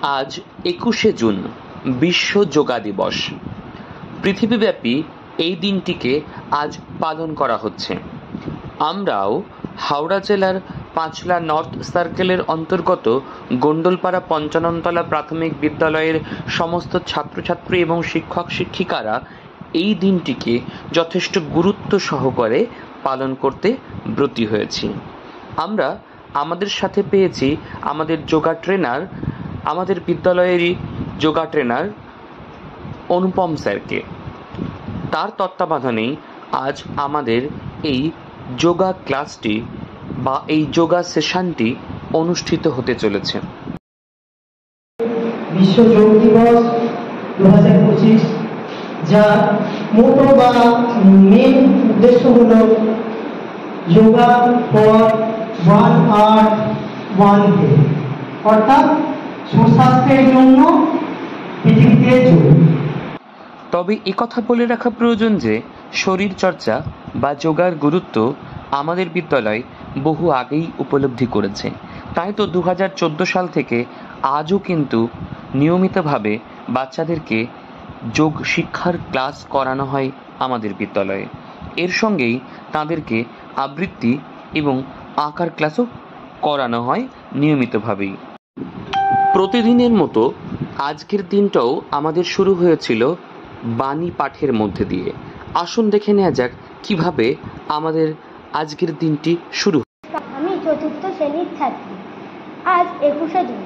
আজ ২১শে জুন বিশ্ব যোগা দিবস। পৃথিবীব্যাপী এই দিনটিকে আজ পালন করা হচ্ছে। আমরাও হাওড়া জেলার পাঁচলা নর্থ সার্কেলের অন্তর্গত গন্ডলপাড়া পঞ্চাননতলা প্রাথমিক বিদ্যালয়ের সমস্ত ছাত্রছাত্রী এবং শিক্ষক শিক্ষিকারা এই দিনটিকে যথেষ্ট গুরুত্ব সহকারে পালন করতে ব্রতী হয়েছি। আমরা আমাদের সাথে পেয়েছি আমাদের যোগা ট্রেনার, আমাদের বিদ্যালয়েরই যোগা ট্রেনার অনুপম স্যারকে। তার তত্ত্বাবধানেই আজ আমাদের এই যোগা ক্লাসটি বা এই যোগা সেশনটি অনুষ্ঠিত হতে চলেছে। বিশ্ব যোগ দিবস 2025, যার মোটো বা মেন উদ্দেশ্য হল yoga for one earth one day, অর্থাৎ সুস্বাস্থ্যের জন্য পৃথিবীতে যোগ। তবে একথা বলে রাখা প্রয়োজন যে শরীর চর্চা বা যোগার গুরুত্ব আমাদের বিদ্যালয় বহু আগেই উপলব্ধি করেছে। তাই তো 2014 সাল থেকে আজও কিন্তু নিয়মিতভাবে বাচ্চাদেরকে যোগ শিক্ষার ক্লাস করানো হয় আমাদের বিদ্যালয়ে। এর সঙ্গেই তাদেরকে আবৃত্তি এবং আঁকার ক্লাসও করানো হয় নিয়মিতভাবেই। প্রতিদিনের মতো আজকের দিনটাও আমাদের শুরু হয়েছিল বাণী পাঠের মধ্যে দিয়ে। আসুন দেখে নেওয়া যাক কিভাবে আমাদের আজকের দিনটি শুরু। আমি চতুর্থ শ্রেণীর ছাত্রী। আজ 21শে জুন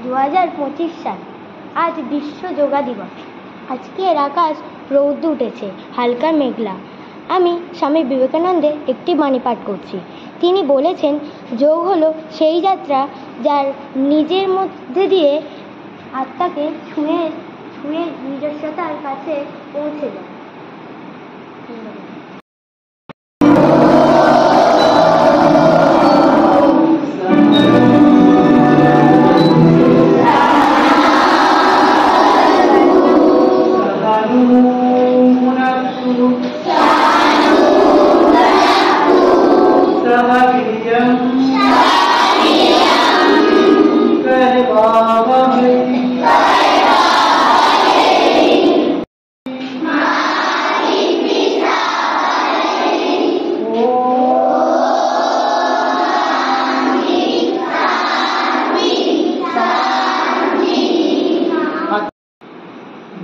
2025 সাল। আজ বিশ্ব যোগা দিবস। আজকের আকাশ রৌদ্র উঠেছে, হালকা মেঘলা। আমি স্বামী বিবেকানন্দের একটি বাণী পাঠ করছি। তিনি বলেছেন, যোগ হলো সেই যাত্রা যার নিজের মধ্যে দিয়ে আত্মাকে ছুঁয়ে নিজস্বতার কাছে পৌঁছে যায়।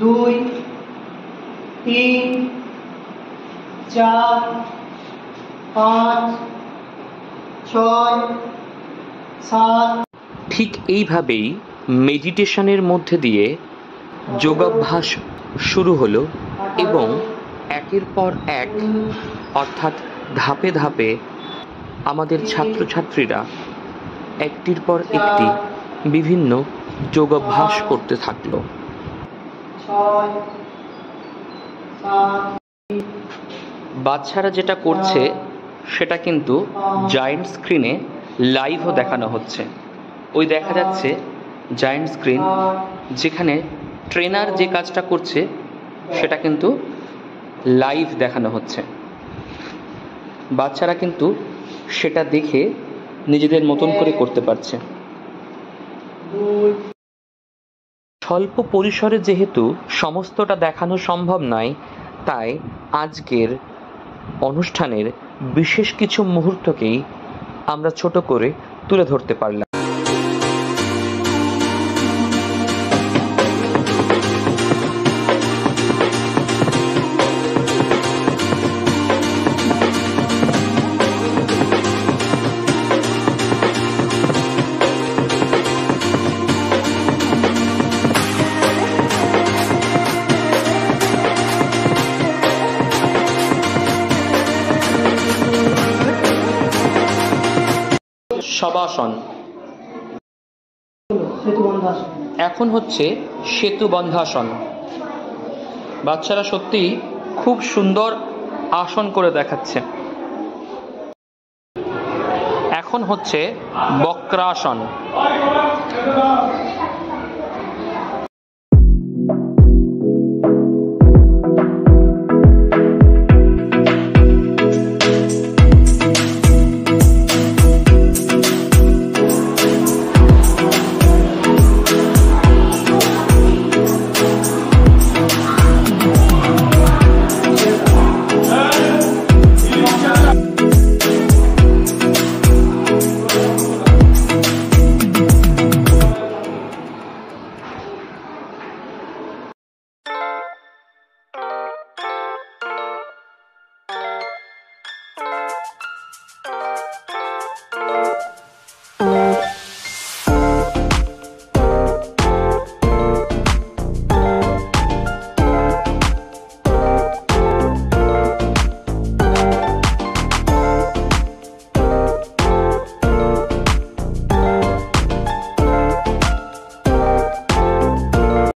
দুই, তিন, চার, পাঁচ, ছয়, সাত। ঠিক এইভাবেই মেডিটেশনের মধ্যে দিয়ে যোগাভ্যাস শুরু হলো এবং একের পর এক অর্থাৎ ধাপে ধাপে আমাদের ছাত্রছাত্রীরা একটির পর একটি বিভিন্ন যোগাভ্যাস করতে থাকলো। বাচ্চারা যেটা করছে সেটা কিন্তু জায়েন্ট স্ক্রিনে লাইভও দেখানো হচ্ছে। ওই দেখা যাচ্ছে জায়েন্ট স্ক্রিন, যেখানে ট্রেনার যে কাজটা করছে সেটা কিন্তু লাইভ দেখানো হচ্ছে। বাচ্চারা কিন্তু সেটা দেখে নিজেদের মতন করে করতে পারছে। স্বল্প পরিসরে যেহেতু সমস্তটা দেখানো সম্ভব নয়, তাই আজকের অনুষ্ঠানের বিশেষ কিছু মুহূর্তকেই আমরা ছোট করে তুলে ধরতে পারলাম। শবাসন, এখন হচ্ছে সেতু বন্ধাসন। বাচ্চারা সত্যিই খুব সুন্দর আসন করে দেখাচ্ছে। এখন হচ্ছে বক্রাসন।